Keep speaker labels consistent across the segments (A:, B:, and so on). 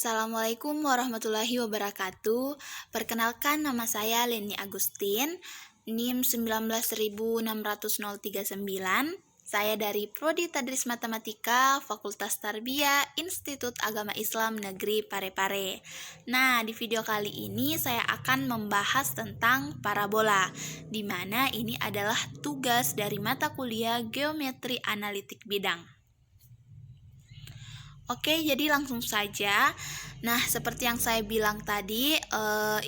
A: Assalamualaikum warahmatullahi wabarakatuh. Perkenalkan, nama saya Leni Agustin, NIM 1960039. Saya dari Prodi Tadris Matematika, Fakultas Tarbiyah, Institut Agama Islam Negeri Parepare. Nah, di video kali ini saya akan membahas tentang parabola, di mana ini adalah tugas dari mata kuliah Geometri Analitik Bidang. Oke, jadi langsung saja. Nah, seperti yang saya bilang tadi,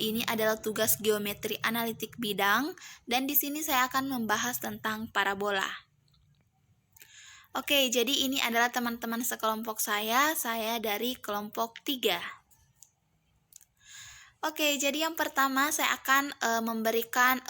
A: ini adalah tugas geometri analitik bidang, dan di sini saya akan membahas tentang parabola. Oke, jadi ini adalah teman-teman sekelompok saya dari kelompok 3. Oke, jadi yang pertama saya akan memberikan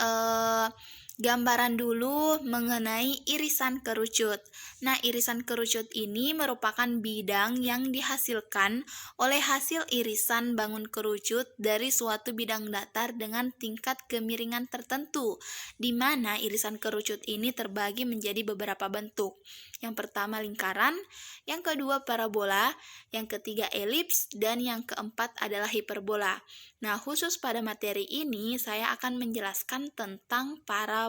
A: gambaran dulu mengenai irisan kerucut. Nah, irisan kerucut ini merupakan bidang yang dihasilkan oleh hasil irisan bangun kerucut dari suatu bidang datar dengan tingkat kemiringan tertentu, di mana irisan kerucut ini terbagi menjadi beberapa bentuk. Yang pertama lingkaran, yang kedua parabola, yang ketiga elips, dan yang keempat adalah hiperbola. Nah, khusus pada materi ini saya akan menjelaskan tentang parabola.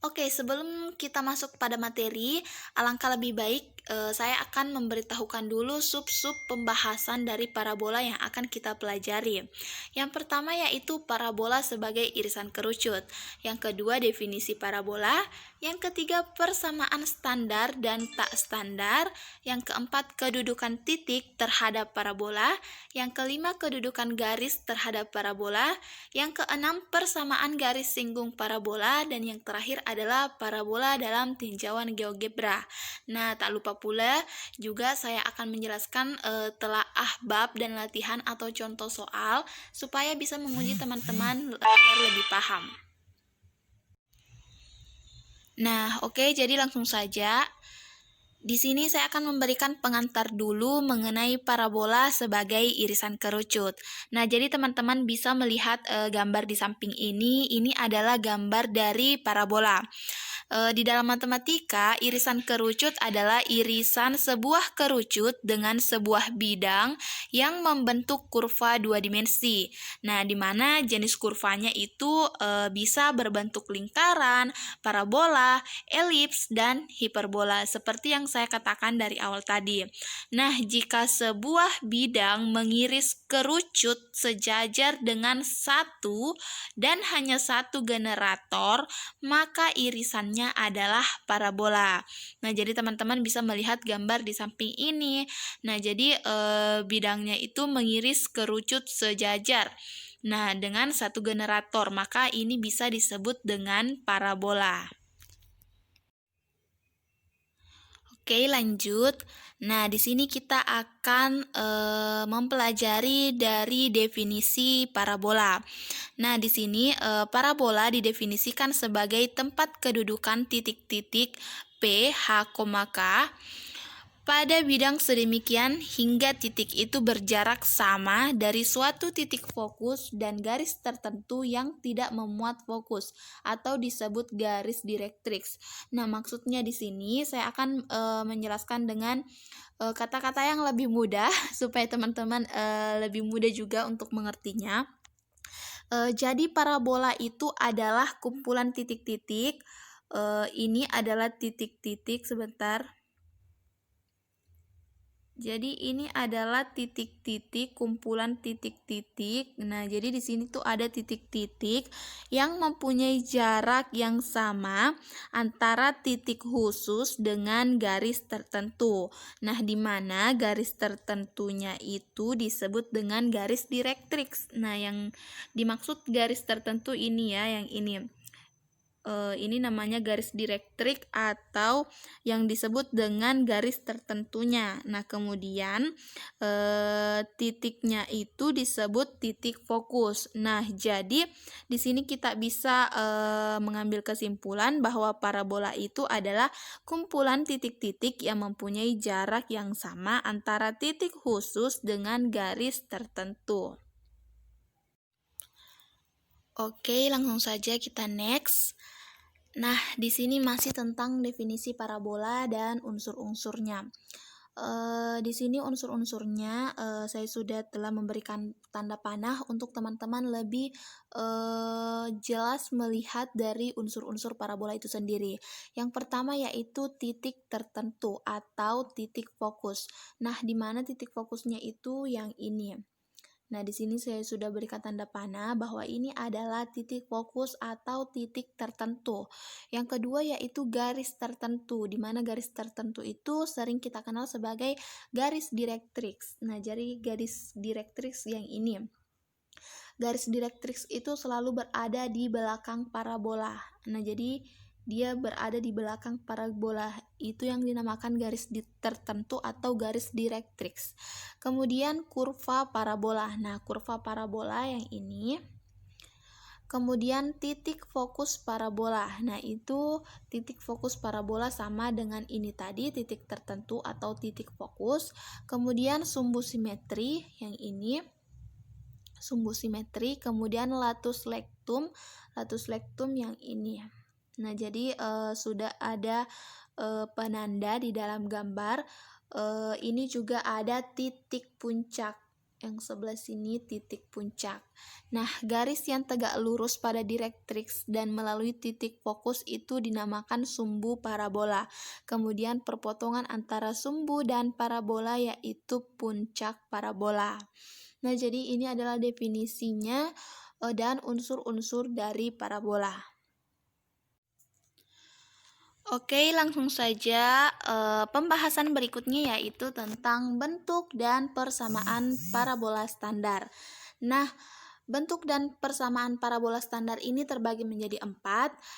A: Oke, sebelum kita masuk pada materi, alangkah lebih baik saya akan memberitahukan dulu sub-sub pembahasan dari parabola yang akan kita pelajari. Yang pertama yaitu parabola sebagai irisan kerucut. Yang kedua definisi parabola. Yang ketiga persamaan standar dan tak standar. Yang keempat kedudukan titik terhadap parabola. Yang kelima kedudukan garis terhadap parabola. Yang keenam persamaan garis singgung parabola. Dan yang terakhir adalah parabola dalam tinjauan GeoGebra. Nah, tak lupa pula juga saya akan menjelaskan telaah bab dan latihan atau contoh soal supaya bisa menguji teman-teman agar lebih paham. Nah, oke, jadi langsung saja. Di sini saya akan memberikan pengantar dulu mengenai parabola sebagai irisan kerucut. Nah, jadi teman-teman bisa melihat gambar di samping ini adalah gambar dari parabola. Di dalam matematika, irisan kerucut adalah irisan sebuah kerucut dengan sebuah bidang yang membentuk kurva dua dimensi. Nah, di mana jenis kurvanya itu bisa berbentuk lingkaran, parabola, elips, dan hiperbola, seperti yang saya katakan dari awal tadi. Nah, jika sebuah bidang mengiris kerucut sejajar dengan satu dan hanya satu generator, maka irisannya adalah parabola. Nah, jadi teman-teman bisa melihat gambar di samping ini. Nah, jadi bidangnya itu mengiris kerucut sejajar. Nah, dengan satu generator, maka ini bisa disebut dengan parabola. Oke, lanjut. Nah, di sini kita akan mempelajari dari definisi parabola. Nah, di sini parabola didefinisikan sebagai tempat kedudukan titik-titik P, H, K pada bidang sedemikian hingga titik itu berjarak sama dari suatu titik fokus dan garis tertentu yang tidak memuat fokus atau disebut garis direktrix. Nah, maksudnya di sini saya akan menjelaskan dengan kata-kata yang lebih mudah supaya teman-teman lebih mudah juga untuk mengertinya. Jadi parabola itu adalah kumpulan titik-titik. Ini adalah titik-titik sebentar. Jadi ini adalah titik-titik, kumpulan titik-titik. Nah, jadi di sini tuh ada titik-titik yang mempunyai jarak yang sama antara titik khusus dengan garis tertentu. Nah, di mana garis tertentunya itu disebut dengan garis direktrix. Nah, yang dimaksud garis tertentu ini ya, yang ini. Ini namanya garis direktrik atau yang disebut dengan garis tertentunya. Nah, kemudian titiknya itu disebut titik fokus. Nah, jadi di sini kita bisa mengambil kesimpulan bahwa parabola itu adalah kumpulan titik-titik yang mempunyai jarak yang sama antara titik khusus dengan garis tertentu. Oke, langsung saja kita next. Nah, di sini masih tentang definisi parabola dan unsur-unsurnya. Di sini unsur-unsurnya saya sudah telah memberikan tanda panah untuk teman-teman lebih jelas melihat dari unsur-unsur parabola itu sendiri. Yang pertama yaitu titik tertentu atau titik fokus. Nah, di mana titik fokusnya itu yang ini. Nah, di sini saya sudah berikan tanda panah bahwa ini adalah titik fokus atau titik tertentu. Yang kedua yaitu garis tertentu, di mana garis tertentu itu sering kita kenal sebagai garis direktrix. Nah, jadi garis direktrix yang ini. Garis direktrix itu selalu berada di belakang parabola. Nah, jadi dia berada di belakang parabola, itu yang dinamakan garis tertentu atau garis direktrix. Kemudian kurva parabola. Nah, kurva parabola yang ini. Kemudian titik fokus parabola. Nah, itu titik fokus parabola sama dengan ini tadi, titik tertentu atau titik fokus. Kemudian sumbu simetri yang ini. Sumbu simetri, kemudian latus lektum yang ini. Nah, jadi sudah ada penanda di dalam gambar. Ini juga ada titik puncak. Yang sebelah sini titik puncak. Nah, garis yang tegak lurus pada direktrix dan melalui titik fokus itu dinamakan sumbu parabola. Kemudian perpotongan antara sumbu dan parabola yaitu puncak parabola. Nah, jadi ini adalah definisinya dan unsur-unsur dari parabola. Oke, langsung saja pembahasan berikutnya yaitu tentang bentuk dan persamaan parabola standar. Nah, bentuk dan persamaan parabola standar ini terbagi menjadi 4.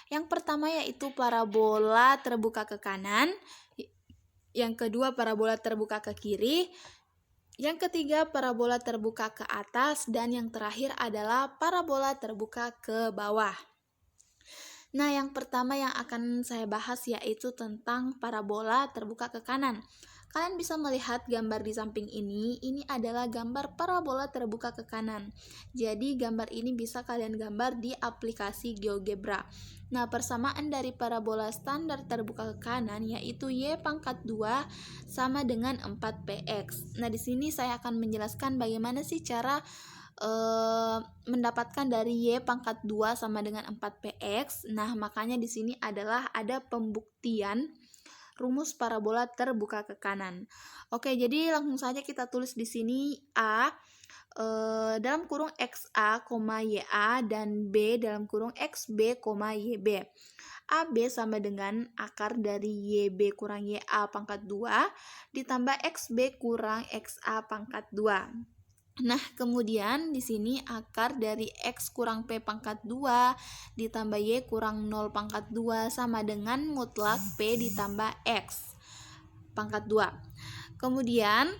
A: Yang pertama yaitu parabola terbuka ke kanan, yang kedua parabola terbuka ke kiri, yang ketiga parabola terbuka ke atas, dan yang terakhir adalah parabola terbuka ke bawah. Nah, yang pertama yang akan saya bahas yaitu tentang parabola terbuka ke kanan. Kalian bisa melihat gambar di samping ini adalah gambar parabola terbuka ke kanan. Jadi gambar ini bisa kalian gambar di aplikasi GeoGebra. Nah, persamaan dari parabola standar terbuka ke kanan yaitu Y pangkat 2 sama dengan 4px. Nah, di sini saya akan menjelaskan bagaimana sih cara mendapatkan dari Y pangkat 2 sama dengan 4px. Nah, makanya di sini adalah ada pembuktian rumus parabola terbuka ke kanan. Oke, jadi langsung saja kita tulis di sini A dalam kurung XA, YA dan B dalam kurung XB, YB. AB sama dengan akar dari YB kurang YA pangkat 2 ditambah XB kurang XA pangkat 2. Nah, kemudian di sini akar dari X kurang P pangkat 2 ditambah Y kurang 0 pangkat 2 sama dengan mutlak P ditambah X pangkat 2. Kemudian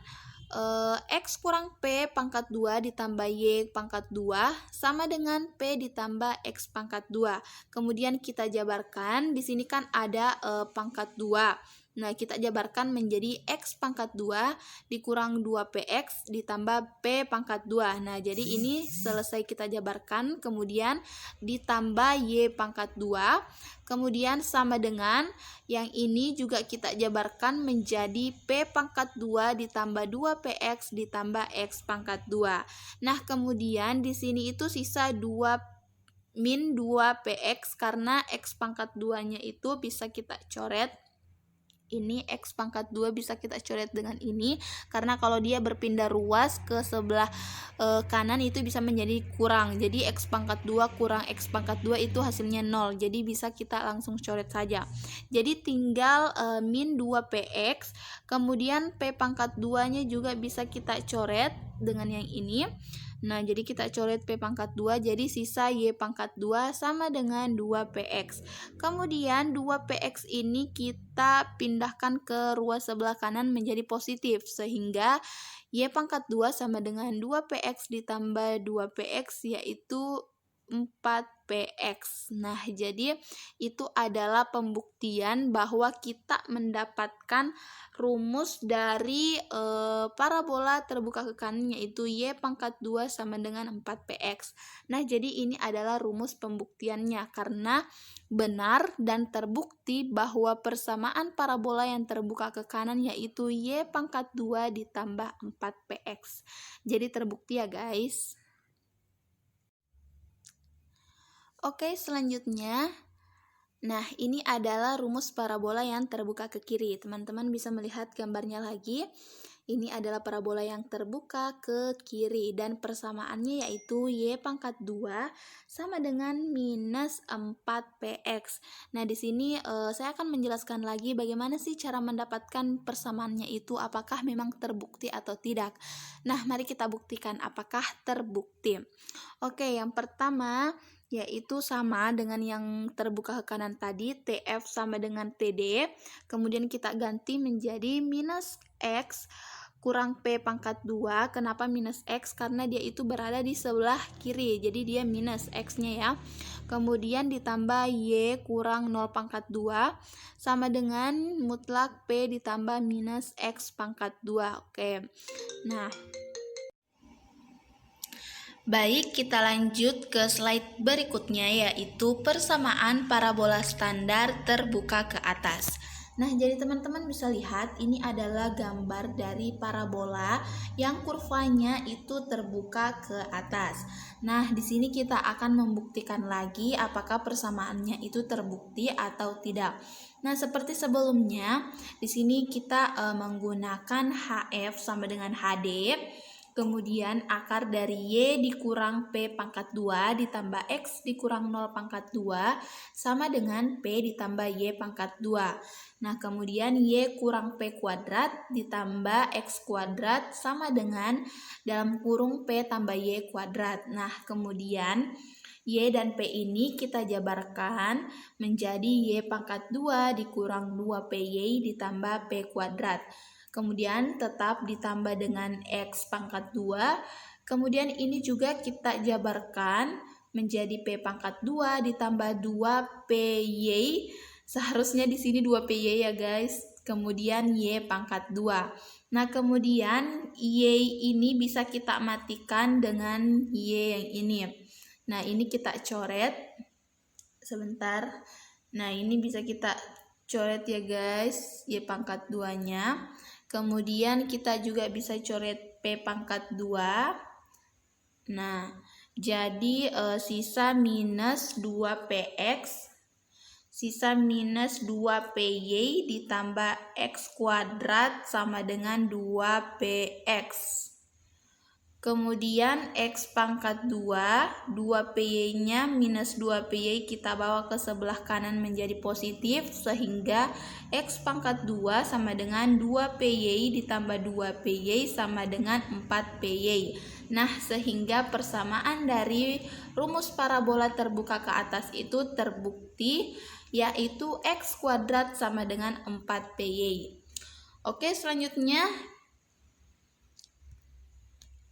A: X kurang P pangkat 2 ditambah Y pangkat 2 sama dengan P ditambah X pangkat 2. Kemudian kita jabarkan, di sini kan ada pangkat 2. Nah, kita jabarkan menjadi X pangkat 2 dikurang 2px ditambah P pangkat 2. Nah, jadi ini selesai kita jabarkan, kemudian ditambah Y pangkat 2, kemudian sama dengan yang ini juga kita jabarkan menjadi P pangkat 2 ditambah 2px ditambah X pangkat 2. Nah, kemudian di sini itu sisa 2 min 2px karena X pangkat 2-nya itu bisa kita coret. Ini X pangkat 2 bisa kita coret dengan ini, karena kalau dia berpindah ruas ke sebelah kanan itu bisa menjadi kurang. Jadi X pangkat 2 kurang X pangkat 2 itu hasilnya 0. Jadi bisa kita langsung coret saja. Jadi tinggal min 2px, kemudian P pangkat 2-nya juga bisa kita coret dengan yang ini. Nah, jadi kita coret P pangkat 2, jadi sisa Y pangkat 2 sama dengan 2px. Kemudian 2px ini kita pindahkan ke ruas sebelah kanan menjadi positif, sehingga Y pangkat 2 sama dengan 2px ditambah 2px yaitu 4px. Nah, jadi itu adalah pembuktian bahwa kita mendapatkan rumus dari parabola terbuka ke kanan, yaitu y pangkat 2 sama dengan 4px. Nah, jadi ini adalah rumus pembuktiannya karena benar dan terbukti bahwa persamaan parabola yang terbuka ke kanan yaitu y pangkat 2 ditambah 4px. Jadi terbukti ya guys. Oke, selanjutnya, nah ini adalah rumus parabola yang terbuka ke kiri. Teman-teman bisa melihat gambarnya lagi. Ini adalah parabola yang terbuka ke kiri dan persamaannya yaitu y pangkat 2 sama dengan minus 4px. Nah, di sini saya akan menjelaskan lagi bagaimana sih cara mendapatkan persamaannya itu, apakah memang terbukti atau tidak. Nah, mari kita buktikan apakah terbukti. Oke, yang pertama yaitu sama dengan yang terbuka ke kanan tadi, TF sama dengan TD, kemudian kita ganti menjadi minus X kurang P pangkat 2. Kenapa minus X? Karena dia itu berada di sebelah kiri, jadi dia minus X-nya ya. Kemudian ditambah Y kurang 0 pangkat 2 sama dengan mutlak P ditambah minus X pangkat 2. Oke, nah baik, kita lanjut ke slide berikutnya yaitu persamaan parabola standar terbuka ke atas. Nah, jadi teman-teman bisa lihat ini adalah gambar dari parabola yang kurvanya itu terbuka ke atas. Nah, di sini kita akan membuktikan lagi apakah persamaannya itu terbukti atau tidak. Nah, seperti sebelumnya, di sini kita menggunakan HF sama dengan HD. Kemudian akar dari Y dikurang P pangkat 2 ditambah X dikurang 0 pangkat 2 sama dengan P ditambah Y pangkat 2. Nah, kemudian Y kurang P kuadrat ditambah X kuadrat sama dengan dalam kurung P tambah Y kuadrat. Nah, kemudian Y dan P ini kita jabarkan menjadi Y pangkat 2 dikurang 2PY ditambah P kuadrat. Kemudian tetap ditambah dengan X pangkat 2. Kemudian ini juga kita jabarkan menjadi P pangkat 2 ditambah 2PY. Seharusnya di sini 2PY ya guys. Kemudian Y pangkat 2. Nah, kemudian Y ini bisa kita matikan dengan Y yang ini. Nah, ini kita coret. Sebentar. Nah, ini bisa kita coret ya guys, Y pangkat 2-nya. Kemudian kita juga bisa coret P pangkat 2. Nah, jadi sisa minus 2px, sisa minus 2py ditambah x kuadrat sama dengan 2px. Kemudian X pangkat 2, 2PY-nya minus 2PY kita bawa ke sebelah kanan menjadi positif, sehingga X pangkat 2 sama dengan 2PY ditambah 2PY sama dengan 4PY. Nah, sehingga persamaan dari rumus parabola terbuka ke atas itu terbukti, yaitu X kuadrat sama dengan 4PY. Oke, selanjutnya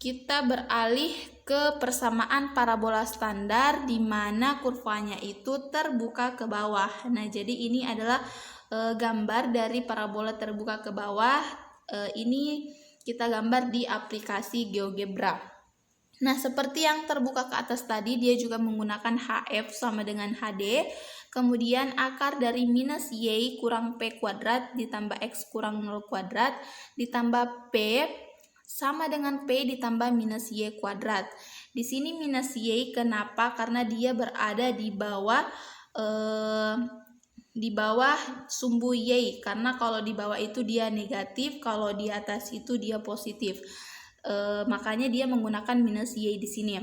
A: kita beralih ke persamaan parabola standar di mana kurvanya itu terbuka ke bawah. Nah, jadi ini adalah gambar dari parabola terbuka ke bawah. Ini kita gambar di aplikasi GeoGebra. Nah, seperti yang terbuka ke atas tadi, dia juga menggunakan HF sama dengan HD. Kemudian akar dari minus Y kurang P kuadrat ditambah X kurang 0 kuadrat ditambah P sama dengan P ditambah minus Y kuadrat. Di sini minus Y kenapa? Karena dia berada di bawah sumbu Y. Karena kalau di bawah itu dia negatif, kalau di atas itu dia positif. Makanya dia menggunakan minus Y di sini.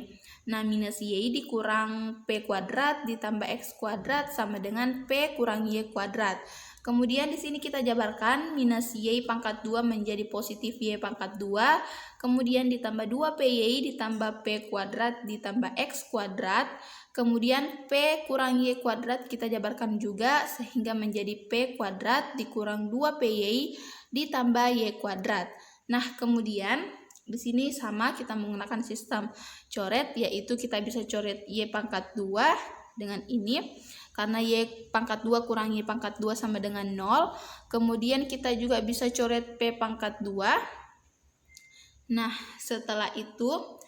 A: Nah, minus Y dikurang P kuadrat ditambah X kuadrat sama dengan P kurang Y kuadrat. Kemudian di sini kita jabarkan minus Y pangkat 2 menjadi positif Y pangkat 2. Kemudian ditambah 2PY ditambah P kuadrat ditambah X kuadrat. Kemudian P kurang Y kuadrat kita jabarkan juga sehingga menjadi P kuadrat dikurang 2PY ditambah Y kuadrat. Nah, kemudian di sini sama, kita menggunakan sistem coret, yaitu kita bisa coret Y pangkat 2 dengan ini. Karena Y pangkat 2 kurang Y pangkat 2 sama dengan 0. Kemudian kita juga bisa coret P pangkat 2. Nah, setelah itu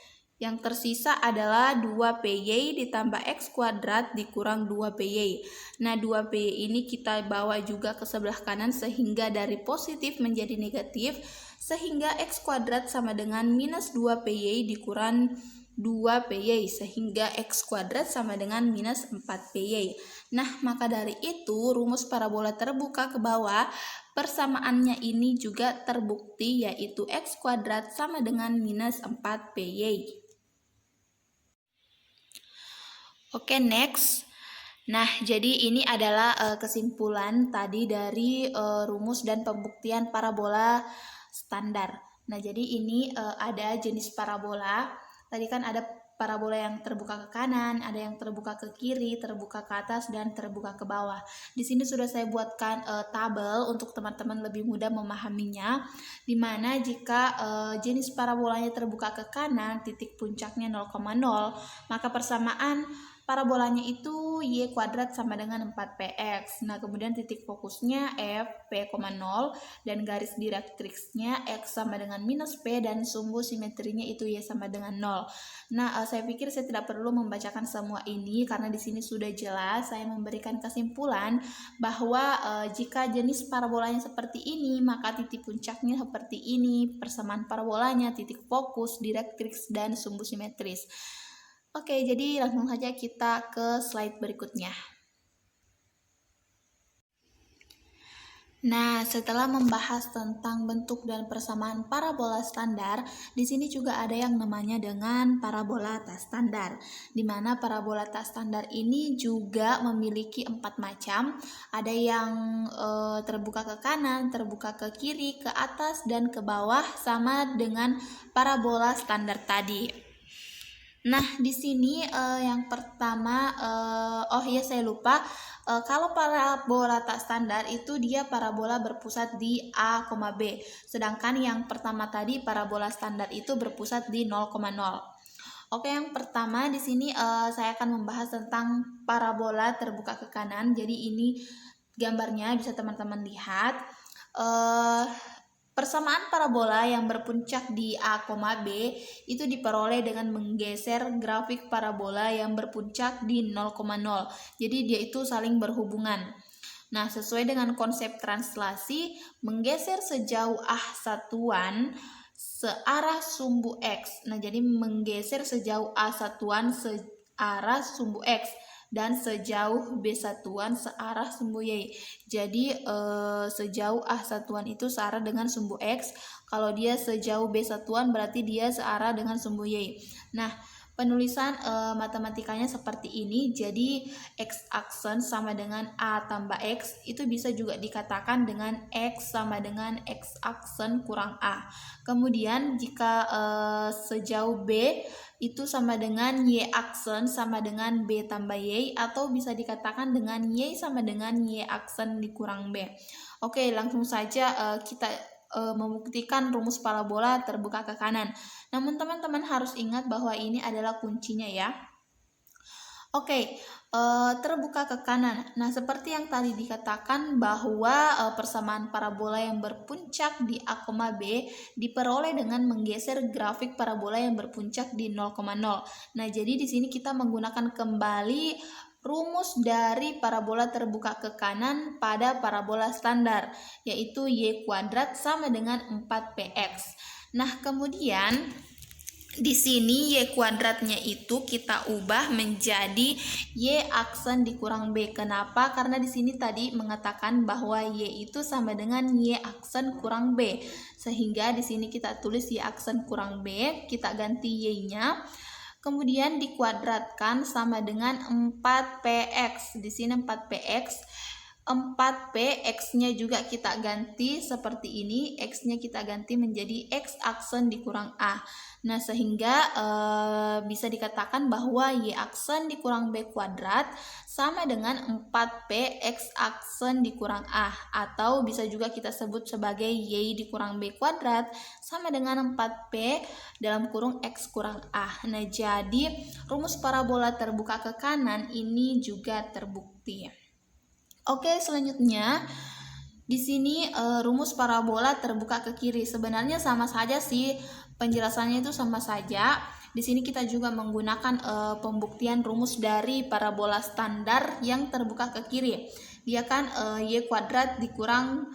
A: yang tersisa adalah 2PY ditambah X kuadrat dikurang 2PY. Nah, 2PY ini kita bawa juga ke sebelah kanan sehingga dari positif menjadi negatif, sehingga X kuadrat sama dengan minus 2PY dikurang 2PY, sehingga X kuadrat sama dengan minus 4PY. Nah, maka dari itu rumus parabola terbuka ke bawah persamaannya ini juga terbukti, yaitu X kuadrat sama dengan minus 4PY. Oke, next. Nah, jadi ini adalah kesimpulan tadi dari rumus dan pembuktian parabola standar. Nah, jadi ini ada jenis parabola. Tadi kan ada parabola yang terbuka ke kanan, ada yang terbuka ke kiri, terbuka ke atas, dan terbuka ke bawah. Di sini sudah saya buatkan tabel untuk teman-teman lebih mudah memahaminya, dimana jika jenis parabolanya terbuka ke kanan, titik puncaknya 0,0, maka persamaan parabolanya itu Y kuadrat sama dengan 4PX. Nah, kemudian titik fokusnya F, P, 0, dan garis direktriksnya X sama dengan minus P, dan sumbu simetrinya itu Y sama dengan 0. Nah, saya pikir saya tidak perlu membacakan semua ini karena di sini sudah jelas. Saya memberikan kesimpulan bahwa jika jenis parabolanya seperti ini, maka titik puncaknya seperti ini, persamaan parabolanya, titik fokus, direktriks, dan sumbu simetris. Oke, jadi langsung saja kita ke slide berikutnya. Nah, setelah membahas tentang bentuk dan persamaan parabola standar, di sini juga ada yang namanya dengan parabola tak standar, di mana parabola tak standar ini juga memiliki 4 macam. Ada yang terbuka ke kanan, terbuka ke kiri, ke atas, dan ke bawah, sama dengan parabola standar tadi. Nah, di sini yang pertama, saya lupa, kalau parabola tak standar itu dia parabola berpusat di A, B. Sedangkan yang pertama tadi parabola standar itu berpusat di 0,0. Oke, yang pertama di sini saya akan membahas tentang parabola terbuka ke kanan. Jadi ini gambarnya bisa teman-teman lihat. Persamaan parabola yang berpuncak di A, B itu diperoleh dengan menggeser grafik parabola yang berpuncak di 0,0. Jadi dia itu saling berhubungan. Nah, sesuai dengan konsep translasi, menggeser sejauh A satuan searah sumbu X. Nah, jadi menggeser sejauh A satuan searah sumbu X, dan sejauh B satuan searah sumbu Y. Jadi sejauh A satuan itu searah dengan sumbu X. Kalau dia sejauh B satuan berarti dia searah dengan sumbu Y. Nah, penulisan matematikanya seperti ini. Jadi X aksen sama dengan A tambah X, itu bisa juga dikatakan dengan X sama dengan X aksen kurang A. Kemudian jika sejauh B itu sama dengan Y aksen sama dengan B tambah Y, atau bisa dikatakan dengan Y sama dengan Y aksen dikurang B. Oke, langsung saja kita membuktikan rumus parabola terbuka ke kanan. Namun teman-teman harus ingat bahwa ini adalah kuncinya ya. Oke, terbuka ke kanan. Nah, seperti yang tadi dikatakan bahwa persamaan parabola yang berpuncak di A, B diperoleh dengan menggeser grafik parabola yang berpuncak di 0,0. Nah, jadi di sini kita menggunakan kembali rumus dari parabola terbuka ke kanan pada parabola standar, yaitu Y kuadrat sama dengan 4PX. Nah, kemudian di sini Y kuadratnya itu kita ubah menjadi Y aksen dikurang B. Kenapa? Karena di sini tadi mengatakan bahwa Y itu sama dengan Y aksen kurang B. Sehingga di sini kita tulis Y aksen kurang B, kita ganti Y-nya. Kemudian dikuadratkan sama dengan 4PX. Di sini 4PX. 4P, X-nya juga kita ganti seperti ini, X-nya kita ganti menjadi X aksen dikurang A. Nah, sehingga bisa dikatakan bahwa Y aksen dikurang B kuadrat sama dengan 4P X aksen dikurang A. Atau bisa juga kita sebut sebagai Y dikurang B kuadrat sama dengan 4P dalam kurung X kurang A. Nah, jadi rumus parabola terbuka ke kanan ini juga terbukti. Oke, selanjutnya di sini rumus parabola terbuka ke kiri. Sebenarnya sama saja sih, penjelasannya itu sama saja. Di sini kita juga menggunakan pembuktian rumus dari parabola standar yang terbuka ke kiri. Dia kan Y kuadrat dikurang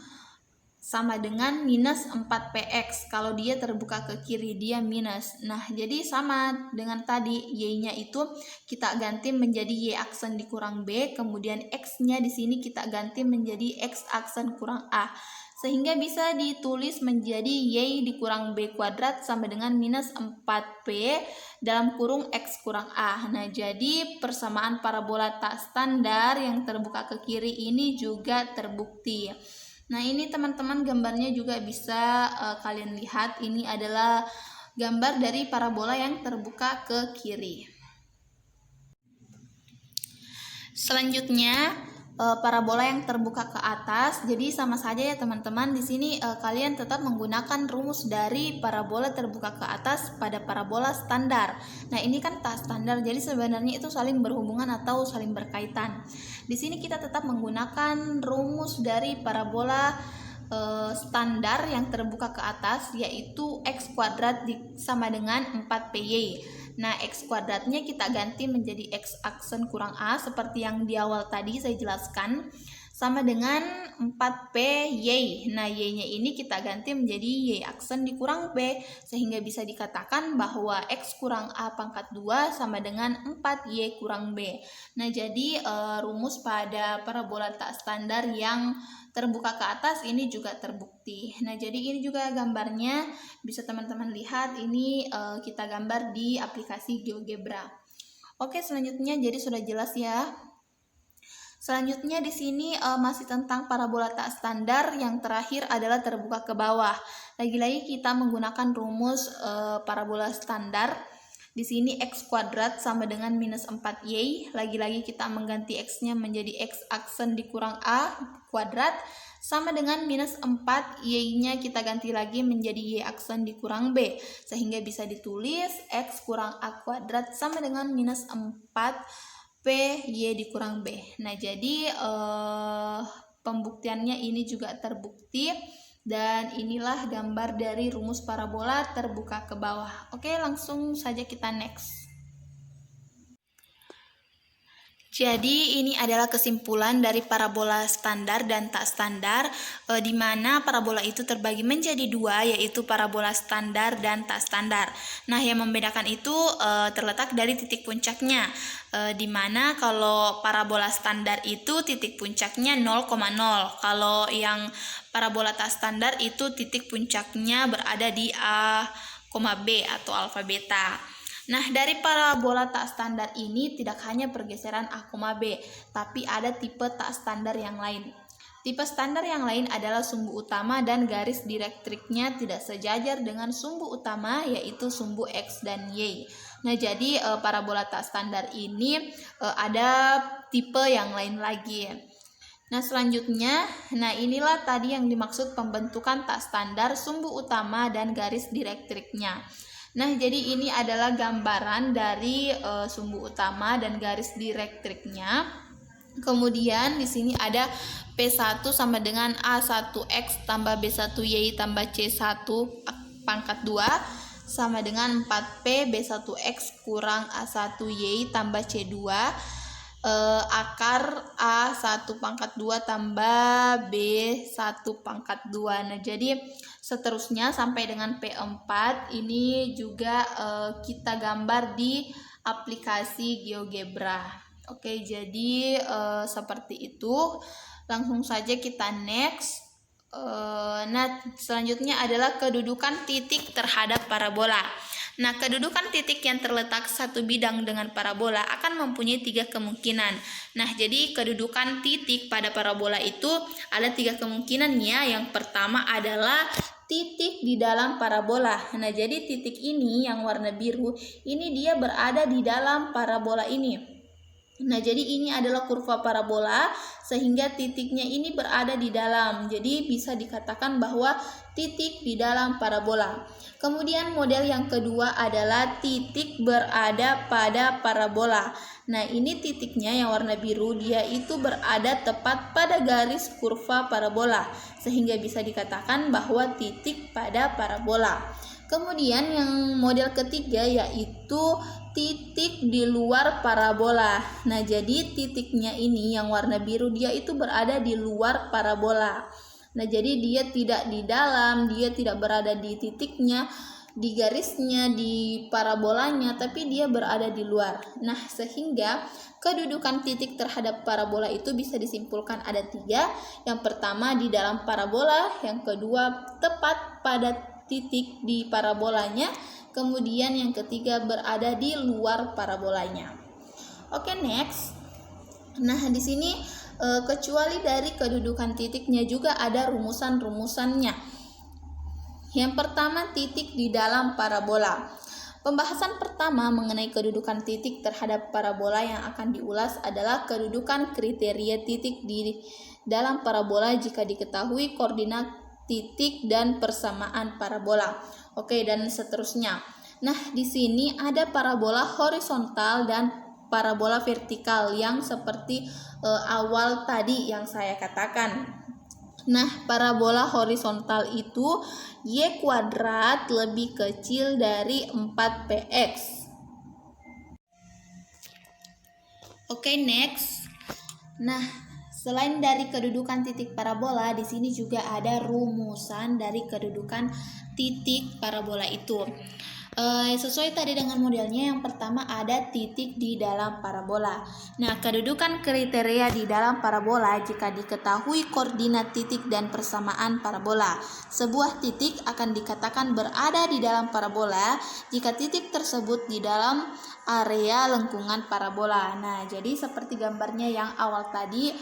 A: sama dengan minus 4px. Kalau dia terbuka ke kiri, dia minus. Nah, jadi sama dengan tadi, y-nya itu kita ganti menjadi y aksen dikurang b, kemudian x-nya di sini kita ganti menjadi x aksen kurang a. Sehingga bisa ditulis menjadi y dikurang b kuadrat sama dengan minus 4p dalam kurung x kurang a. Nah, jadi persamaan parabola tak standar yang terbuka ke kiri ini juga terbukti. Nah, ini teman-teman gambarnya juga bisa kalian lihat, ini adalah gambar dari parabola yang terbuka ke kiri. Selanjutnya parabola yang terbuka ke atas. Jadi sama saja ya teman-teman. Di sini kalian tetap menggunakan rumus dari parabola terbuka ke atas pada parabola standar. Nah, ini kan tak standar. Jadi sebenarnya itu saling berhubungan atau saling berkaitan. Di sini kita tetap menggunakan rumus dari parabola standar yang terbuka ke atas, yaitu x kuadrat sama dengan 4py. Nah, x kuadratnya kita ganti menjadi x aksen kurang a seperti yang di awal tadi saya jelaskan, sama dengan 4p y. Nah, y-nya ini kita ganti menjadi y aksen dikurang b, sehingga bisa dikatakan bahwa x kurang a pangkat 2 sama dengan 4y kurang b. Nah, jadi rumus pada parabola tak standar yang terbuka ke atas ini juga terbukti. Nah, jadi ini juga gambarnya, bisa teman-teman lihat, ini kita gambar di aplikasi GeoGebra. Oke, selanjutnya jadi sudah jelas ya. Selanjutnya di sini masih tentang parabola tak standar, yang terakhir adalah terbuka ke bawah. Lagi-lagi kita menggunakan rumus parabola standar. Di sini x kuadrat sama dengan minus 4y. Lagi-lagi kita mengganti x-nya menjadi x aksen dikurang a kuadrat sama dengan minus 4, y-nya kita ganti lagi menjadi y aksen dikurang b. Sehingga bisa ditulis x kurang a kuadrat sama dengan minus 4 P Y dikurang B. Nah, jadi pembuktiannya ini juga terbukti, dan inilah gambar dari rumus parabola terbuka ke bawah. Oke, langsung saja kita next. Jadi ini adalah kesimpulan dari parabola standar dan tak standar, di mana parabola itu terbagi menjadi dua, yaitu parabola standar dan tak standar. Nah, yang membedakan itu terletak dari titik puncaknya, di mana kalau parabola standar itu titik puncaknya 0,0. Kalau yang parabola tak standar itu titik puncaknya berada di A, B atau alfa beta. Nah, dari parabola tak standar ini tidak hanya pergeseran A, B, tapi ada tipe tak standar yang lain. Tipe standar yang lain adalah sumbu utama dan garis direktriknya tidak sejajar dengan sumbu utama, yaitu sumbu X dan Y. Nah, jadi parabola tak standar ini ada tipe yang lain lagi. Nah, selanjutnya, inilah tadi yang dimaksud pembentukan tak standar sumbu utama dan garis direktriknya. Nah, jadi ini adalah gambaran dari sumbu utama dan garis direktriknya. Kemudian di sini ada P1 sama dengan A1X tambah B1Y tambah C1 pangkat 2 sama dengan 4P B1X kurang A1Y tambah C2 akar A1 pangkat 2 tambah B1 pangkat 2. Nah, jadi seterusnya sampai dengan P4 ini juga kita gambar di aplikasi GeoGebra. Oke, jadi seperti itu. Langsung saja kita next. Nah, selanjutnya adalah kedudukan titik terhadap parabola. Nah, kedudukan titik yang terletak satu bidang dengan parabola akan mempunyai 3 kemungkinan. Nah, jadi kedudukan titik pada parabola itu ada 3 kemungkinannya. Yang pertama adalah titik di dalam parabola. Nah, jadi titik ini yang warna biru, ini dia berada di dalam parabola ini. Nah, jadi ini adalah kurva parabola sehingga titiknya ini berada di dalam. Jadi bisa dikatakan bahwa titik di dalam parabola. Kemudian model yang kedua adalah titik berada pada parabola. Nah, ini titiknya yang warna biru, dia itu berada tepat pada garis kurva parabola sehingga bisa dikatakan bahwa titik pada parabola. Kemudian yang model ketiga yaitu titik di luar parabola. Nah, jadi titiknya ini yang warna biru dia itu berada di luar parabola. Nah, jadi dia tidak di dalam, dia tidak berada di titiknya, di garisnya, di parabolanya, tapi dia berada di luar. Nah, sehingga kedudukan titik terhadap parabola itu bisa disimpulkan ada 3. Yang pertama di dalam parabola, yang kedua tepat pada titik di parabolanya, kemudian yang ketiga berada di luar parabolanya. Oke, next. Nah, di sini kecuali dari kedudukan titiknya juga ada rumusan-rumusannya. Yang pertama, titik di dalam parabola. Pembahasan pertama mengenai kedudukan titik terhadap parabola yang akan diulas adalah kedudukan kriteria titik di dalam parabola jika diketahui koordinat titik dan persamaan parabola. Oke, dan seterusnya. Nah, di sini ada parabola horizontal dan parabola vertikal yang seperti awal tadi yang saya katakan. Nah, parabola horizontal itu y kuadrat lebih kecil dari 4px. Oke, next. Nah, selain dari kedudukan titik parabola, di sini juga ada rumusan dari kedudukan titik parabola itu. Sesuai tadi dengan modelnya, yang pertama ada titik di dalam parabola. Nah, kedudukan kriteria di dalam parabola jika diketahui koordinat titik dan persamaan parabola. Sebuah titik akan dikatakan berada di dalam parabola jika titik tersebut di dalam area lengkungan parabola. Nah, jadi seperti gambarnya yang awal tadi,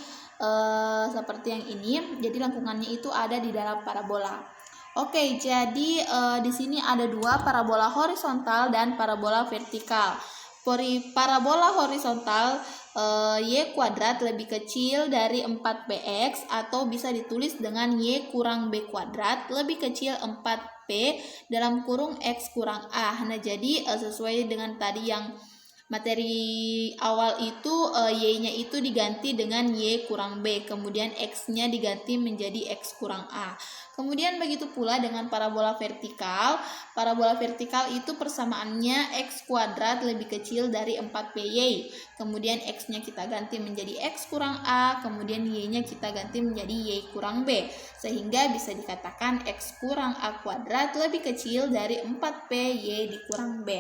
A: seperti yang ini, jadi lengkungannya itu ada di dalam parabola. Oke, jadi di sini ada 2, parabola horizontal dan parabola vertikal. Parabola horizontal y kuadrat lebih kecil dari 4px atau bisa ditulis dengan y kurang b kuadrat lebih kecil 4p dalam kurung x kurang a. Nah, jadi sesuai dengan tadi yang materi awal itu, y-nya itu diganti dengan y kurang b, kemudian x-nya diganti menjadi x kurang a. Kemudian begitu pula dengan parabola vertikal. Parabola vertikal itu persamaannya x kuadrat lebih kecil dari 4py. Kemudian x-nya kita ganti menjadi x kurang a, kemudian y-nya kita ganti menjadi y kurang b. Sehingga bisa dikatakan x kurang a kuadrat lebih kecil dari 4p y dikurang b.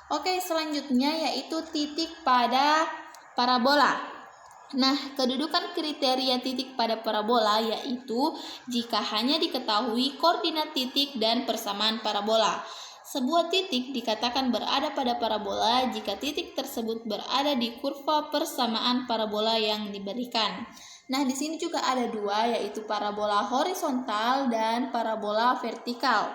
A: Oke, selanjutnya yaitu titik pada parabola. Nah, kedudukan kriteria titik pada parabola yaitu jika hanya diketahui koordinat titik dan persamaan parabola. Sebuah titik dikatakan berada pada parabola jika titik tersebut berada di kurva persamaan parabola yang diberikan. Nah, di sini juga ada 2, yaitu parabola horizontal dan parabola vertikal.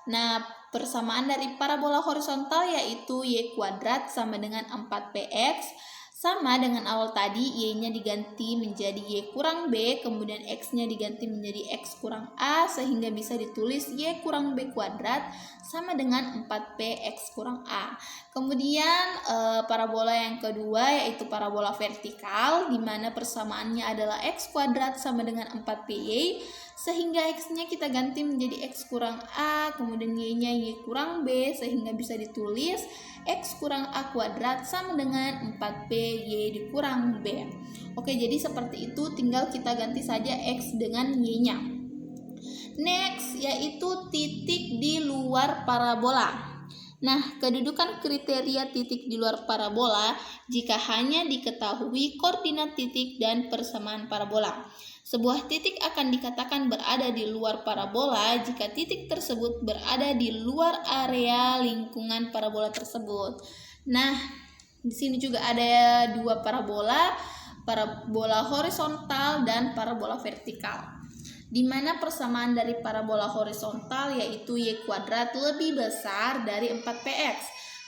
A: Nah, persamaan dari parabola horizontal yaitu y kuadrat sama dengan 4px. Sama dengan awal tadi, y-nya diganti menjadi y kurang b, kemudian x-nya diganti menjadi x kurang a, sehingga bisa ditulis y kurang b kuadrat sama dengan 4p x kurang a. Kemudian parabola yang kedua yaitu parabola vertikal, di mana persamaannya adalah x kuadrat sama dengan 4py, sehingga x-nya kita ganti menjadi x kurang a, kemudian y-nya y kurang b, sehingga bisa ditulis x kurang a kuadrat sama dengan 4p y dikurang b. Oke, jadi seperti itu, tinggal kita ganti saja x dengan y-nya. Next, yaitu titik di luar parabola. Nah, kedudukan kriteria titik di luar parabola jika hanya diketahui koordinat titik dan persamaan parabola. Sebuah titik akan dikatakan berada di luar parabola jika titik tersebut berada di luar area lingkungan parabola tersebut. Nah, di sini juga ada dua parabola, parabola horizontal dan parabola vertikal. Di mana persamaan dari parabola horizontal yaitu y kuadrat lebih besar dari 4px.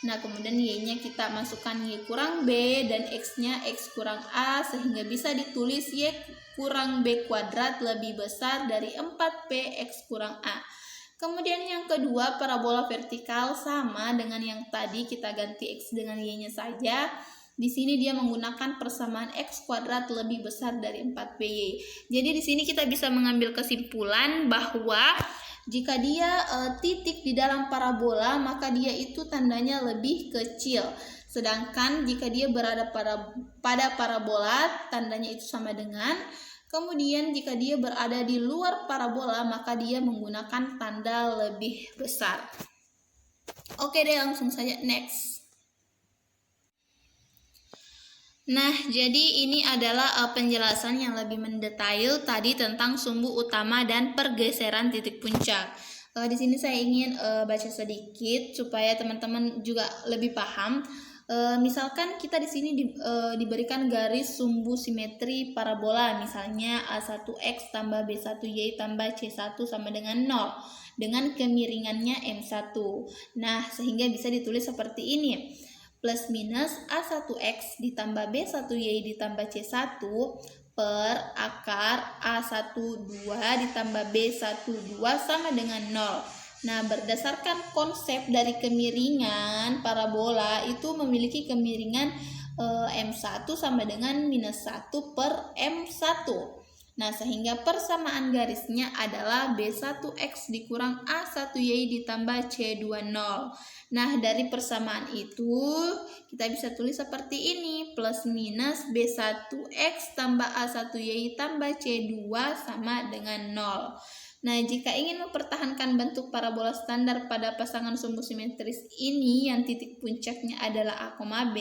A: Nah, kemudian y-nya kita masukkan y kurang b dan x-nya x kurang a sehingga bisa ditulis y kurang b kuadrat lebih besar dari 4p x kurang a. Kemudian yang kedua, parabola vertikal sama dengan yang tadi, kita ganti x dengan y-nya saja. Di sini dia menggunakan persamaan x kuadrat lebih besar dari 4py. Jadi di sini kita bisa mengambil kesimpulan bahwa jika dia titik di dalam parabola, maka dia itu tandanya lebih kecil. Sedangkan jika dia berada pada parabola, tandanya itu sama dengan. Kemudian jika dia berada di luar parabola, maka dia menggunakan tanda lebih besar. Oke deh, langsung saja next. Nah, jadi ini adalah penjelasan yang lebih mendetail tadi tentang sumbu utama dan pergeseran titik puncak. Di sini saya ingin baca sedikit supaya teman-teman juga lebih paham. Misalkan kita di sini diberikan garis sumbu simetri parabola, misalnya A1x tambah B1y tambah C1 sama dengan 0 dengan kemiringannya M1. Nah, sehingga bisa ditulis seperti ini. Plus minus A1x ditambah B1y ditambah C1 per akar A12 ditambah B12 sama dengan 0. Nah, berdasarkan konsep dari kemiringan parabola itu memiliki kemiringan M1 sama dengan minus 1 per M1. Nah, sehingga persamaan garisnya adalah B1x dikurang A1y ditambah C20. Nah, dari persamaan itu kita bisa tulis seperti ini. Plus minus B1x tambah A1y tambah C2 sama dengan 0. Nah, jika ingin mempertahankan bentuk parabola standar pada pasangan sumbu simetris ini yang titik puncaknya adalah A, B,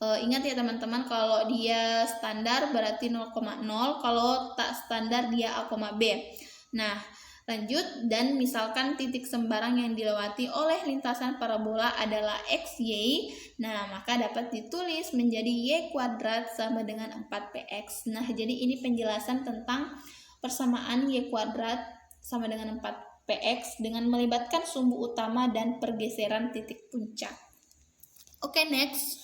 A: ingat ya teman-teman, kalau dia standar berarti 0,0, kalau tak standar dia A, B. Nah, lanjut, dan misalkan titik sembarang yang dilewati oleh lintasan parabola adalah xy, nah maka dapat ditulis menjadi y kuadrat sama dengan 4px. Nah, jadi ini penjelasan tentang persamaan y kuadrat sama dengan 4px dengan melibatkan sumbu utama dan pergeseran titik puncak. Oke, next.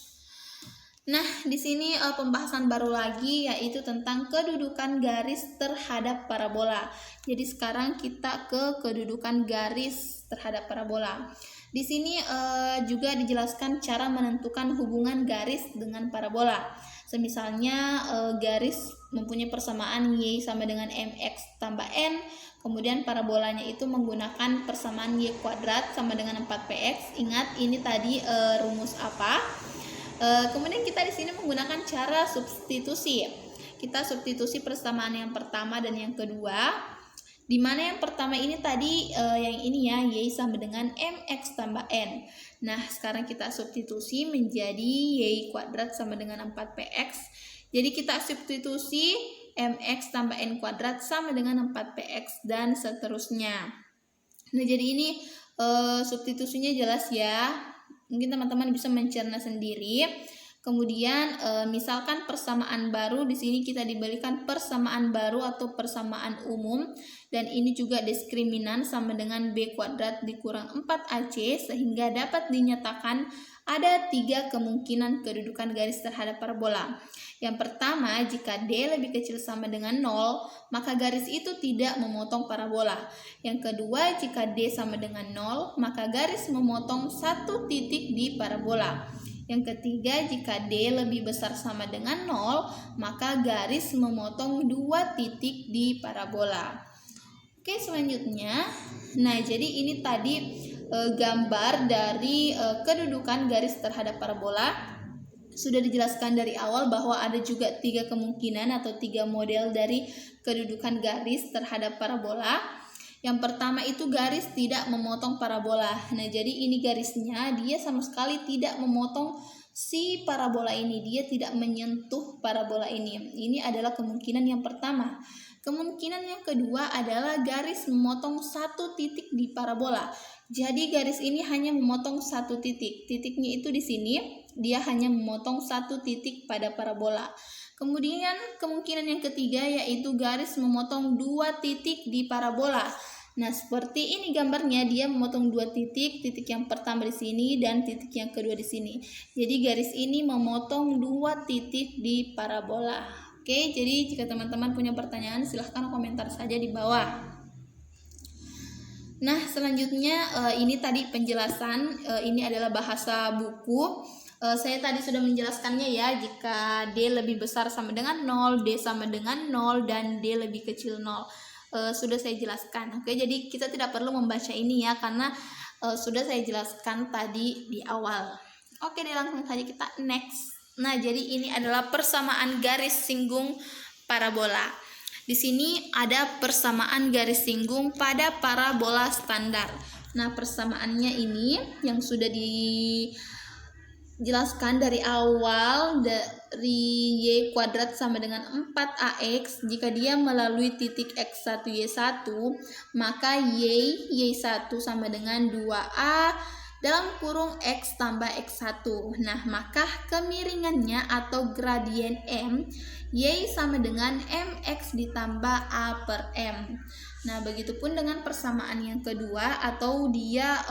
A: Nah, di sini pembahasan baru lagi yaitu tentang kedudukan garis terhadap parabola. Jadi sekarang kita ke kedudukan garis terhadap parabola. Di sini juga dijelaskan cara menentukan hubungan garis dengan parabola. Semisalnya garis mempunyai persamaan y sama dengan mx tambah n, kemudian parabolanya itu menggunakan persamaan y kuadrat sama dengan 4px. Ingat ini tadi rumus apa? Kemudian kita di sini menggunakan cara substitusi. Kita substitusi persamaan yang pertama dan yang kedua. Di mana yang pertama ini tadi yang ini ya, y sama dengan mx tambah n. Nah, sekarang kita substitusi menjadi y kuadrat sama dengan 4px. Jadi kita substitusi mx tambah n kuadrat sama dengan 4px dan seterusnya. Nah, jadi ini substitusinya jelas ya. Mungkin teman-teman bisa mencerna sendiri. Kemudian misalkan persamaan baru, di sini kita diberikan persamaan baru atau persamaan umum, dan ini juga diskriminan sama dengan b kuadrat dikurang 4ac, sehingga dapat dinyatakan ada 3 kemungkinan kedudukan garis terhadap parabola. Yang pertama, jika D lebih kecil sama dengan 0, maka garis itu tidak memotong parabola. Yang kedua, jika D sama dengan 0, maka garis memotong satu titik di parabola. Yang ketiga, jika D lebih besar sama dengan 0, maka garis memotong 2 titik di parabola. Oke, selanjutnya. Nah, jadi ini tadi gambar dari kedudukan garis terhadap parabola. Sudah dijelaskan dari awal bahwa ada juga 3 kemungkinan atau 3 model dari kedudukan garis terhadap parabola. Yang pertama itu garis tidak memotong parabola. Nah, jadi ini garisnya dia sama sekali tidak memotong si parabola ini. Dia tidak menyentuh parabola ini. Ini adalah kemungkinan yang pertama. Kemungkinan yang kedua adalah garis memotong satu titik di parabola. Jadi garis ini hanya memotong satu titik. Titiknya itu di sini. Dia hanya memotong satu titik pada parabola. Kemudian kemungkinan yang ketiga yaitu garis memotong dua titik di parabola. Nah, seperti ini gambarnya, dia memotong dua titik, titik yang pertama di sini dan titik yang kedua di sini. Jadi garis ini memotong dua titik di parabola. Oke, jadi jika teman-teman punya pertanyaan silahkan komentar saja di bawah. Nah, selanjutnya ini tadi penjelasan, ini adalah bahasa buku. Saya tadi sudah menjelaskannya ya, jika D lebih besar sama dengan 0, D sama dengan 0, dan D lebih kecil 0. Sudah saya jelaskan. Oke, jadi kita tidak perlu membaca ini ya, karena sudah saya jelaskan tadi di awal. Oke, langsung saja kita next. Nah, jadi ini adalah persamaan garis singgung parabola. Di sini ada persamaan garis singgung pada parabola standar. Nah, persamaannya ini yang sudah dijelaskan dari awal, dari y kuadrat sama dengan 4ax. Jika dia melalui titik x1 y1, maka y1 sama dengan 2a dalam kurung x tambah x1. Nah, maka kemiringannya atau gradien m, y sama dengan mx ditambah a per m. Nah, begitupun dengan persamaan yang kedua, atau dia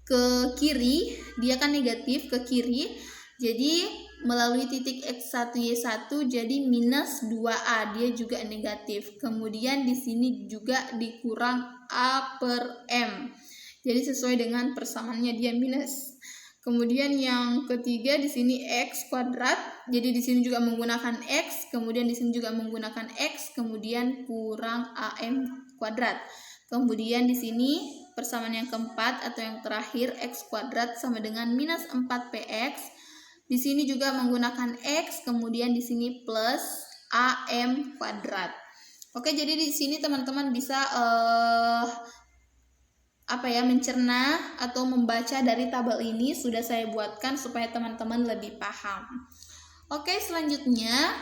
A: ke kiri, dia kan negatif ke kiri, jadi melalui titik x1 y1 jadi minus 2a, dia juga negatif. Kemudian di sini juga dikurang a per m, jadi sesuai dengan persamaannya dia minus. Kemudian yang ketiga di sini x kuadrat, jadi di sini juga menggunakan x, kemudian di sini juga menggunakan x, kemudian kurang am kuadrat. Kemudian di sini persamaan yang keempat atau yang terakhir, x kuadrat sama dengan minus 4px. Di sini juga menggunakan x, kemudian di sini plus am kuadrat. Oke, jadi di sini teman-teman bisa mencerna atau membaca dari tabel ini sudah saya buatkan supaya teman-teman lebih paham. Oke, selanjutnya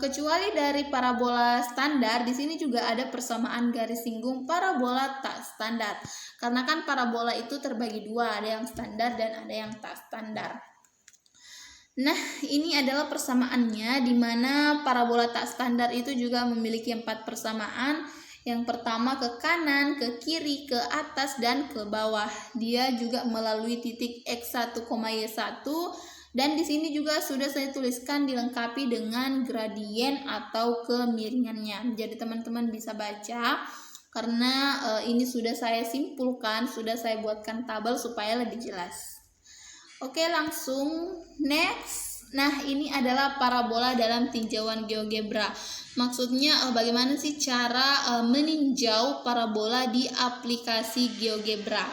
A: kecuali dari parabola standar, di sini juga ada persamaan garis singgung parabola tak standar. Karena kan parabola itu terbagi dua, ada yang standar dan ada yang tak standar. Nah, ini adalah persamaannya, di mana parabola tak standar itu juga memiliki 4 persamaan. Yang pertama ke kanan, ke kiri, ke atas, dan ke bawah. Dia juga melalui titik x1, y1. Dan di sini juga sudah saya tuliskan dilengkapi dengan gradien atau kemiringannya. Jadi teman-teman bisa baca, karena ini sudah saya simpulkan, sudah saya buatkan tabel supaya lebih jelas. Oke, langsung next. Nah, ini adalah parabola dalam tinjauan GeoGebra. Maksudnya bagaimana sih cara meninjau parabola di aplikasi GeoGebra.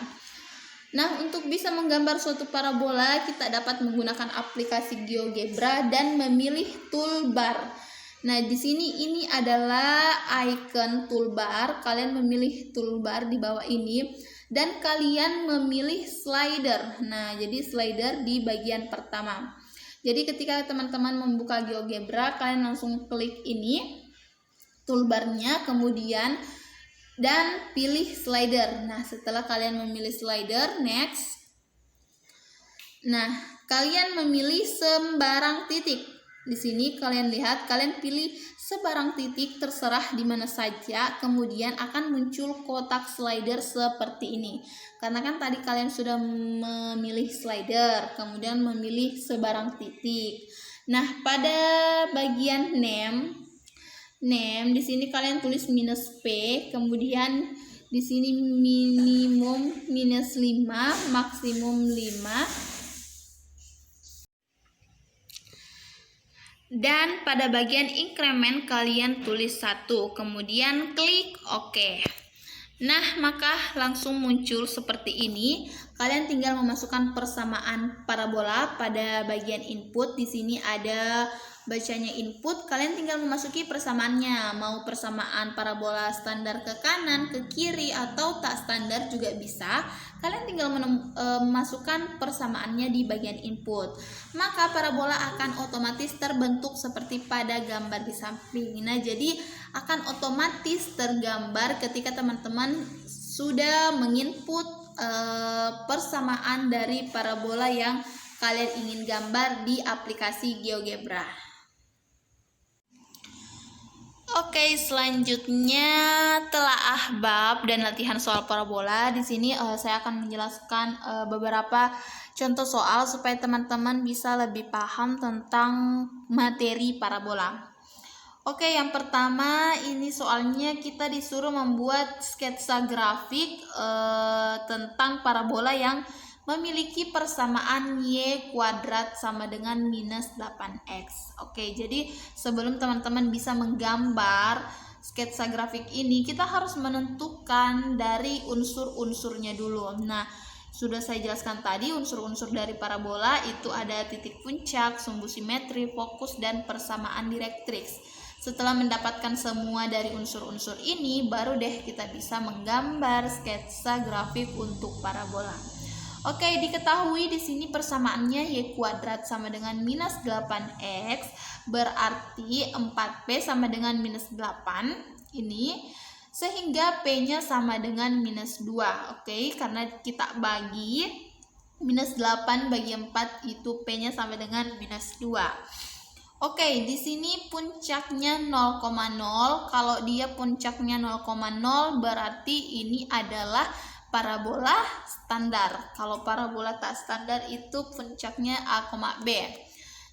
A: Nah, untuk bisa menggambar suatu parabola, kita dapat menggunakan aplikasi GeoGebra dan memilih toolbar. Nah, di sini ini adalah icon toolbar. Kalian memilih toolbar di bawah ini dan kalian memilih slider. Nah, jadi slider di bagian pertama. Jadi ketika teman-teman membuka GeoGebra, kalian langsung klik ini toolbarnya, kemudian dan pilih slider. Nah, setelah kalian memilih slider, next. Nah, kalian memilih sembarang titik. Di sini kalian lihat, kalian pilih sebarang titik terserah di mana saja, kemudian akan muncul kotak slider seperti ini. Karena kan tadi kalian sudah memilih slider, kemudian memilih sebarang titik. Nah, pada bagian name di sini kalian tulis minus P, kemudian di sini minimum minus 5, maksimum 5. Dan pada bagian increment kalian tulis 1, kemudian klik OK. Nah, maka langsung muncul seperti ini. Kalian tinggal memasukkan persamaan parabola pada bagian input. Di sini ada bacanya input, kalian tinggal memasuki persamaannya. Mau persamaan parabola standar ke kanan, ke kiri, atau tak standar juga bisa. Kalian tinggal memasukkan persamaannya di bagian input. Maka parabola akan otomatis terbentuk seperti pada gambar di samping. Nah, jadi akan otomatis tergambar ketika teman-teman sudah menginput persamaan dari parabola yang kalian ingin gambar di aplikasi GeoGebra. Oke, selanjutnya telaah bab dan latihan soal parabola. Di sini saya akan menjelaskan beberapa contoh soal supaya teman-teman bisa lebih paham tentang materi parabola. Oke, yang pertama ini soalnya kita disuruh membuat sketsa grafik tentang parabola yang memiliki persamaan y kuadrat sama dengan minus 8x. Oke, jadi sebelum teman-teman bisa menggambar sketsa grafik ini, kita harus menentukan dari unsur-unsurnya dulu. Nah, sudah saya jelaskan tadi unsur-unsur dari parabola itu ada titik puncak, sumbu simetri, fokus, dan persamaan direktriks. Setelah mendapatkan semua dari unsur-unsur ini, baru deh kita bisa menggambar sketsa grafik untuk parabola. Oke, diketahui di sini persamaannya y kuadrat sama dengan minus 8x, berarti 4p sama dengan minus 8 ini, sehingga p-nya sama dengan minus 2. Oke, karena kita bagi minus 8 bagi 4 itu p-nya sama dengan minus 2. Oke, di sini puncaknya 0,0. Kalau dia puncaknya 0,0 berarti ini adalah parabola standar. Kalau parabola tak standar itu puncaknya A, B.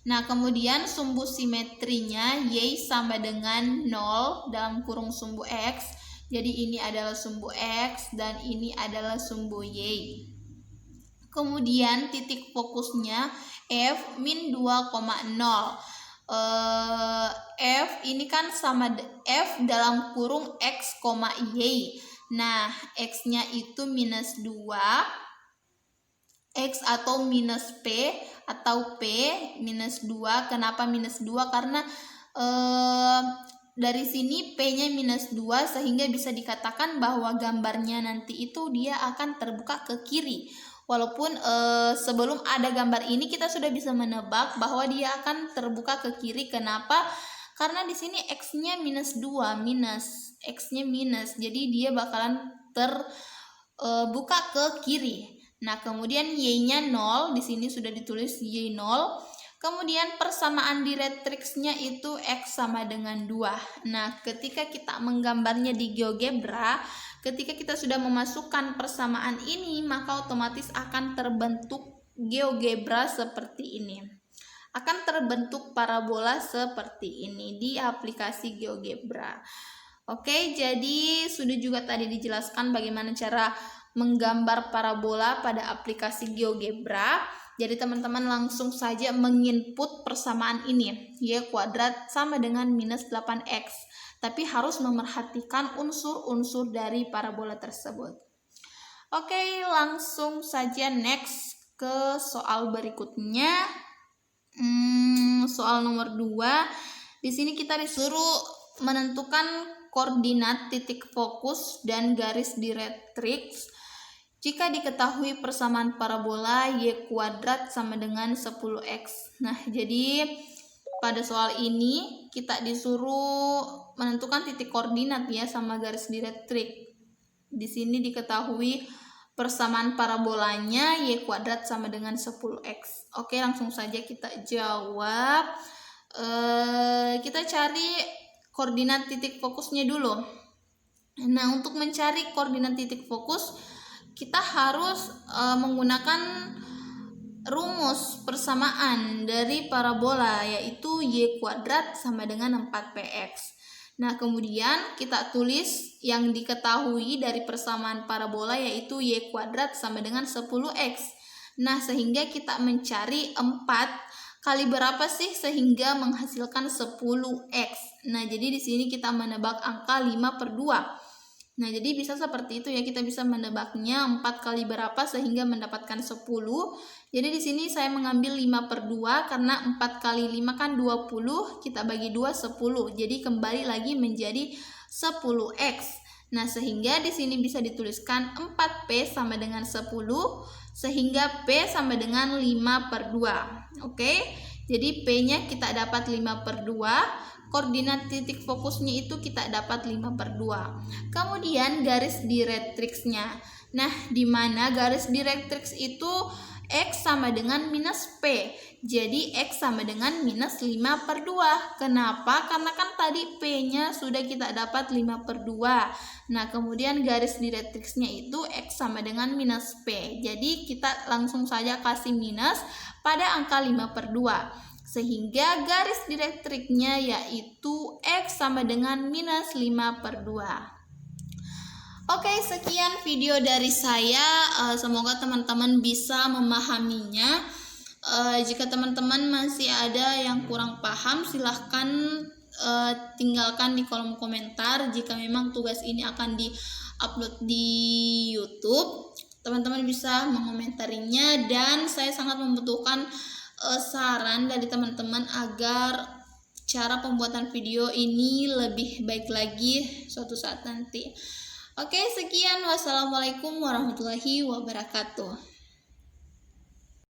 A: Nah, kemudian sumbu simetrinya y sama dengan 0 dalam kurung sumbu x. Jadi ini adalah sumbu x dan ini adalah sumbu y. Kemudian titik fokusnya f min 2,0. F ini kan sama f dalam kurung x, y. Nah, x-nya itu minus 2, x atau minus p atau p minus 2. Kenapa minus 2? Karena dari sini p-nya minus 2 sehingga bisa dikatakan bahwa gambarnya nanti itu dia akan terbuka ke kiri. Walaupun sebelum ada gambar ini kita sudah bisa menebak bahwa dia akan terbuka ke kiri. Kenapa? Karena di sini x-nya minus 2, x-nya minus, jadi dia bakalan terbuka ke kiri. Nah, kemudian y-nya 0, di sini sudah ditulis y 0. Kemudian persamaan direktriksnya itu x sama dengan 2. Nah, ketika kita menggambarnya di GeoGebra, ketika kita sudah memasukkan persamaan ini, maka otomatis akan terbentuk GeoGebra seperti ini. Akan terbentuk parabola seperti ini di aplikasi GeoGebra. Oke, jadi sudah juga tadi dijelaskan bagaimana cara menggambar parabola pada aplikasi GeoGebra. Jadi teman-teman langsung saja menginput persamaan ini, y kuadrat sama dengan minus 8x. Tapi harus memerhatikan unsur-unsur dari parabola tersebut. Oke, langsung saja next ke soal berikutnya. Soal nomor 2. Di sini kita disuruh menentukan koordinat titik fokus dan garis direktriks jika diketahui persamaan parabola y kuadrat sama dengan 10x. Nah, jadi pada soal ini kita disuruh menentukan titik koordinat ya sama garis direktrik. Di sini diketahui persamaan parabolanya y kuadrat sama dengan 10x. Oke, langsung saja kita jawab. Kita cari koordinat titik fokusnya dulu. Nah, untuk mencari koordinat titik fokus, kita harus menggunakan rumus persamaan dari parabola, yaitu y kuadrat sama dengan 4px. Nah, kemudian kita tulis yang diketahui dari persamaan parabola, yaitu y kuadrat sama dengan 10x. Nah, sehingga kita mencari 4 kali berapa sih sehingga menghasilkan 10x. Nah, jadi di sini kita menebak angka 5/2. Nah, jadi bisa seperti itu ya, kita bisa menebaknya 4 kali berapa sehingga mendapatkan 10. Jadi di sini saya mengambil 5/2 karena 4 kali 5 kan 20, kita bagi 2 10. Jadi kembali lagi menjadi 10x. Nah, sehingga di sini bisa dituliskan 4P sama dengan 10 sehingga P sama dengan 5/2. Oke. Jadi P-nya kita dapat 5/2. Koordinat titik fokusnya itu kita dapat 5/2. Kemudian garis direktriksnya. Nah, di mana garis direktriks itu X sama dengan minus P. Jadi X sama dengan minus 5/2. Kenapa? Karena kan tadi P-nya sudah kita dapat 5/2. Nah, kemudian garis direktriksnya itu X sama dengan minus P. Jadi kita langsung saja kasih minus pada angka 5/2. Sehingga garis direktriknya yaitu X sama dengan minus 5/2. Oke, sekian video dari saya. Semoga teman-teman bisa memahaminya. Jika teman-teman masih ada yang kurang paham, silahkan tinggalkan di kolom komentar. Jika memang tugas ini akan di-upload di YouTube, teman-teman bisa mengomentarinya, dan saya sangat membutuhkan saran dari teman-teman agar cara pembuatan video ini lebih baik lagi suatu saat nanti. Oke, sekian. Wassalamualaikum warahmatullahi wabarakatuh.